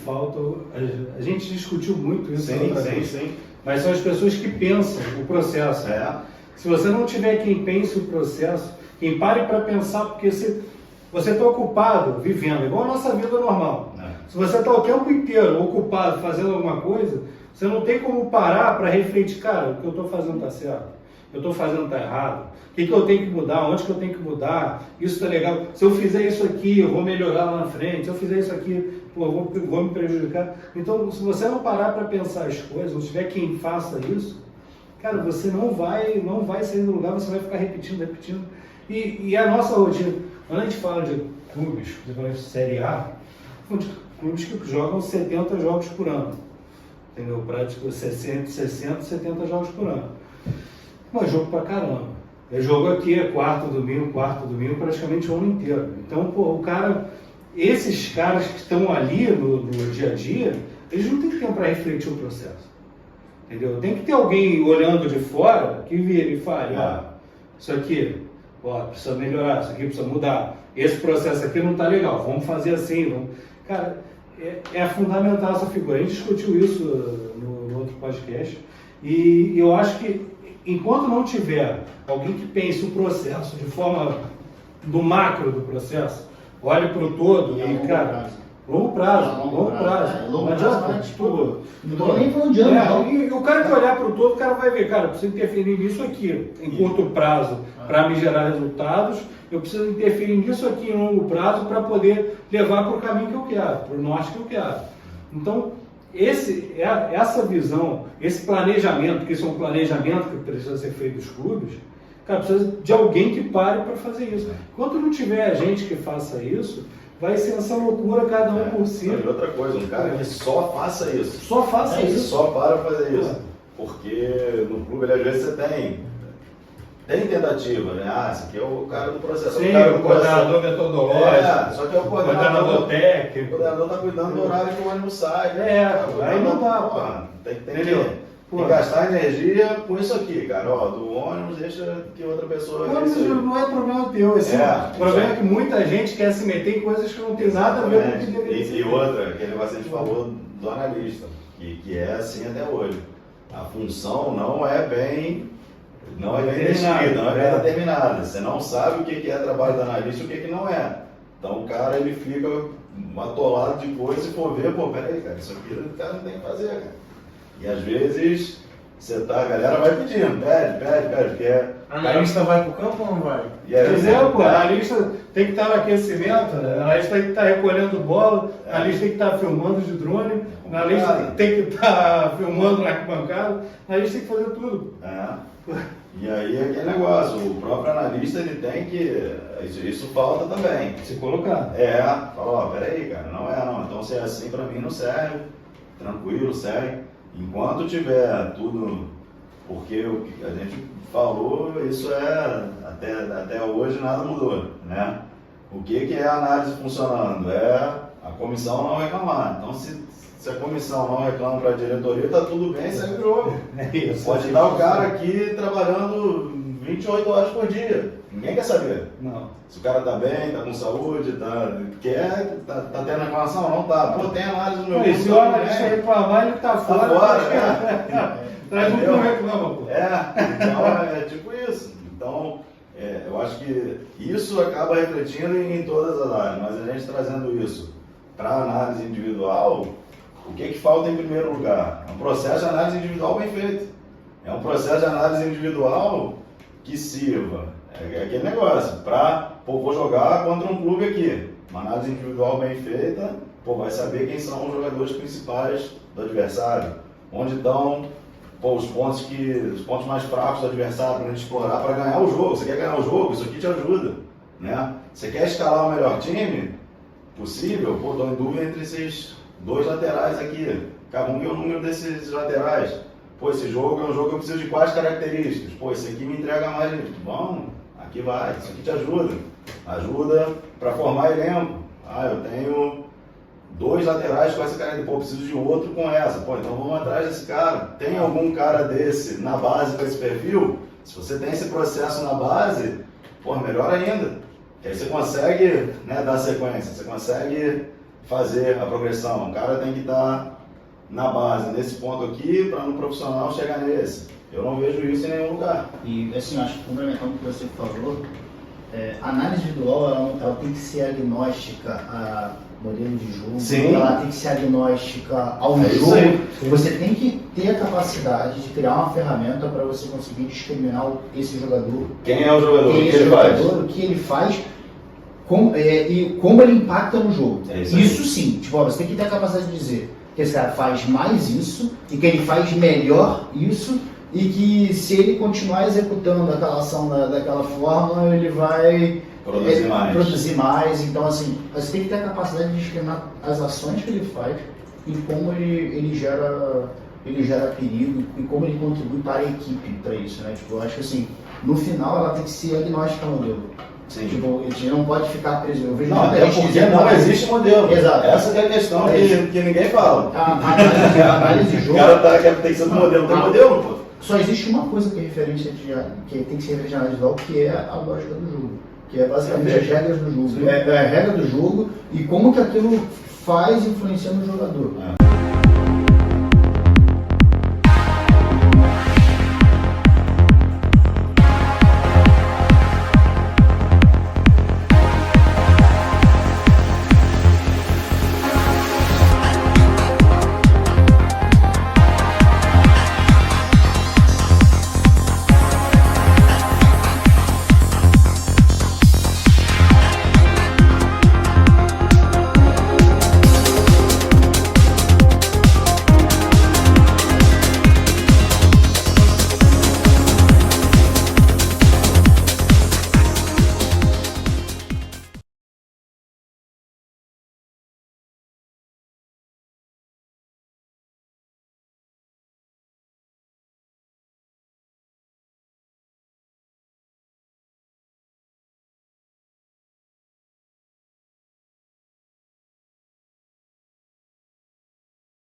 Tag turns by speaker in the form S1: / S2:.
S1: faltam, a gente discutiu muito isso.
S2: Sim.
S1: Mas são as pessoas que pensam o processo. Se você não tiver quem pense o processo, quem pare para pensar, porque você está ocupado vivendo, igual a nossa vida normal. Se você está o tempo inteiro ocupado fazendo alguma coisa, você não tem como parar para refletir, cara, o que eu estou fazendo está certo, eu estou fazendo está errado, o que eu tenho que mudar, onde que eu tenho que mudar, isso está legal, se eu fizer isso aqui, eu vou melhorar lá na frente, se eu fizer isso aqui, pô, eu vou me prejudicar. Então, se você não parar para pensar as coisas, não tiver quem faça isso, cara, você não vai sair do lugar, você vai ficar repetindo. E a nossa rotina, quando a gente fala de clubes, principalmente de Série A, são clubes que jogam 70 jogos por ano, entendeu? Prático 60, 70 jogos por ano. Mas jogo pra caramba. É jogo aqui, é quarto domingo, praticamente o ano inteiro. Então, pô, esses caras que estão ali no dia a dia, eles não têm tempo para refletir o processo. Entendeu? Tem que ter alguém olhando de fora que vire e fale, isso aqui, precisa melhorar, isso aqui precisa mudar. Esse processo aqui não está legal, vamos fazer assim. Cara, é fundamental essa figura. A gente discutiu isso no outro podcast e eu acho que enquanto não tiver alguém que pense o processo de forma do macro do processo, olhe para o todo e, cara, longo prazo.
S3: Não adianta,
S1: tipo,
S3: não estou nem falando de anos.
S1: E o cara que olhar para o todo, o cara vai ver, cara, eu preciso interferir nisso aqui em curto prazo para me gerar resultados, eu preciso interferir nisso aqui em longo prazo para poder levar para o caminho que eu quero, para o norte que eu quero. Então, essa visão, esse planejamento, que isso é um planejamento que precisa ser feito dos clubes, cara, precisa de alguém que pare para fazer isso. Enquanto não tiver gente que faça isso, vai ser essa loucura, cada um por si.
S2: E outra coisa, um cara que só faça isso.
S1: Só faça isso.
S2: Só para fazer isso. Porque no clube, às vezes, você tem tentativa, né? Esse aqui é o cara do processo.
S1: Sim,
S2: o
S1: coordenador metodológico.
S2: Só que é o
S1: coordenador técnico.
S2: O coordenador está cuidando do horário que o ônibus sai.
S1: Aí não dá,
S2: Tem que gastar energia com isso aqui, cara. Do ônibus, deixa que outra pessoa...
S1: O ônibus não é problema teu. O problema é que muita gente quer se meter em coisas que não tem nada a ver com o que deveria ser.
S2: E outra, aquele negócio que a gente falou do analista, que é assim até hoje. A função não é bem definida, não é bem determinada. Você não sabe o que é trabalho do analista e o que não é. Então o cara ele fica atolado de coisa e for ver, peraí, cara, isso aqui o cara não tem que fazer, cara. E às vezes a galera vai pedindo, pede, porque
S3: a analista vai pro campo ou não vai?
S1: A analista tem que estar no aquecimento, a analista tem que estar recolhendo bola, a analista tem que estar filmando de drone, a analista tem que estar filmando na arquibancada, a analista tem que fazer tudo.
S2: E aí aquele negócio, o próprio analista ele tem que. Isso falta também.
S1: Se colocar.
S2: Fala, peraí, cara, não é não. Então se é assim pra mim não serve. Tranquilo, segue. Enquanto tiver tudo, porque o que a gente falou, isso até hoje nada mudou, né? O que é a análise funcionando? É a comissão não reclamar. Então se a comissão não reclama para a diretoria, está tudo bem, segue o jogo. Pode estar o cara aqui trabalhando 28 horas por dia. Ninguém quer saber.
S1: Não.
S2: Se o cara está bem, está com saúde, tá tendo reclamação, não está. Tem análise no meu
S1: grupo. Se o analista reclamar, ele está fora. Traz um que não reclama, pô.
S2: Então é tipo isso. Então, eu acho que isso acaba refletindo em todas as áreas, mas a gente trazendo isso para a análise individual, o que falta em primeiro lugar? É um processo de análise individual bem feito. É um processo de análise individual que sirva. É aquele negócio, vou jogar contra um clube aqui. Uma análise individual bem feita, vai saber quem são os jogadores principais do adversário. Onde estão os pontos mais fracos do adversário para a gente explorar para ganhar o jogo. Você quer ganhar o jogo? Isso aqui te ajuda. Né? Você quer escalar o melhor time possível? Estou em dúvida entre esses dois laterais aqui. Cada um é o número desses laterais. Esse jogo é um jogo que eu preciso de quais características? Esse aqui me entrega mais. Vamos, aqui vai. Isso aqui te ajuda. Ajuda para formar elenco. Eu tenho 2 laterais com essa característica. Eu preciso de outro com essa. Então vamos atrás desse cara. Tem algum cara desse na base com esse perfil? Se você tem esse processo na base, melhor ainda. Que aí você consegue dar sequência. Você consegue fazer a progressão. O cara tem que estar na base, nesse ponto aqui, para no profissional chegar nesse. Eu não vejo isso em nenhum lugar.
S3: E assim, acho que complementando o que você falou, a análise individual ela tem que ser agnóstica a modelo de jogo,
S2: Sim.
S3: ela tem que ser agnóstica ao
S2: É isso
S3: jogo.
S2: aí.
S3: Você tem que ter a capacidade de criar uma ferramenta para você conseguir discriminar esse jogador.
S2: Quem é o jogador? O que
S3: Esse
S2: ele faz?
S3: jogador, o que ele faz e como ele impacta no jogo.
S2: É isso aí.
S3: Isso sim, tipo, ó, você tem que ter a capacidade de dizer que esse cara faz mais isso e que ele faz melhor isso e que se ele continuar executando aquela ação daquela forma, ele vai produzir mais. Então, assim, você tem que ter a capacidade de discriminar as ações que ele faz e como ele gera perigo e como ele contribui para a equipe para isso, né? Tipo, eu acho que assim, no final ela tem que ser agnóstica ao modelo.
S2: Sim.
S3: Tipo, a gente não pode ficar preso. Eu vejo
S2: Não,
S3: muita
S2: até
S3: gente
S2: porque
S3: dizendo,
S2: não existe modelo.
S3: Exato.
S2: Essa que é a questão que ninguém fala.
S3: A análise de
S2: O
S3: jogo.
S2: cara tem que ser do modelo. Tem modelo, pô.
S3: Só existe uma coisa que é referência que tem que ser referência de análise de jogo, que é a lógica do jogo. Que é basicamente as regras do jogo. É a regra do jogo e como que aquilo faz influenciando o jogador.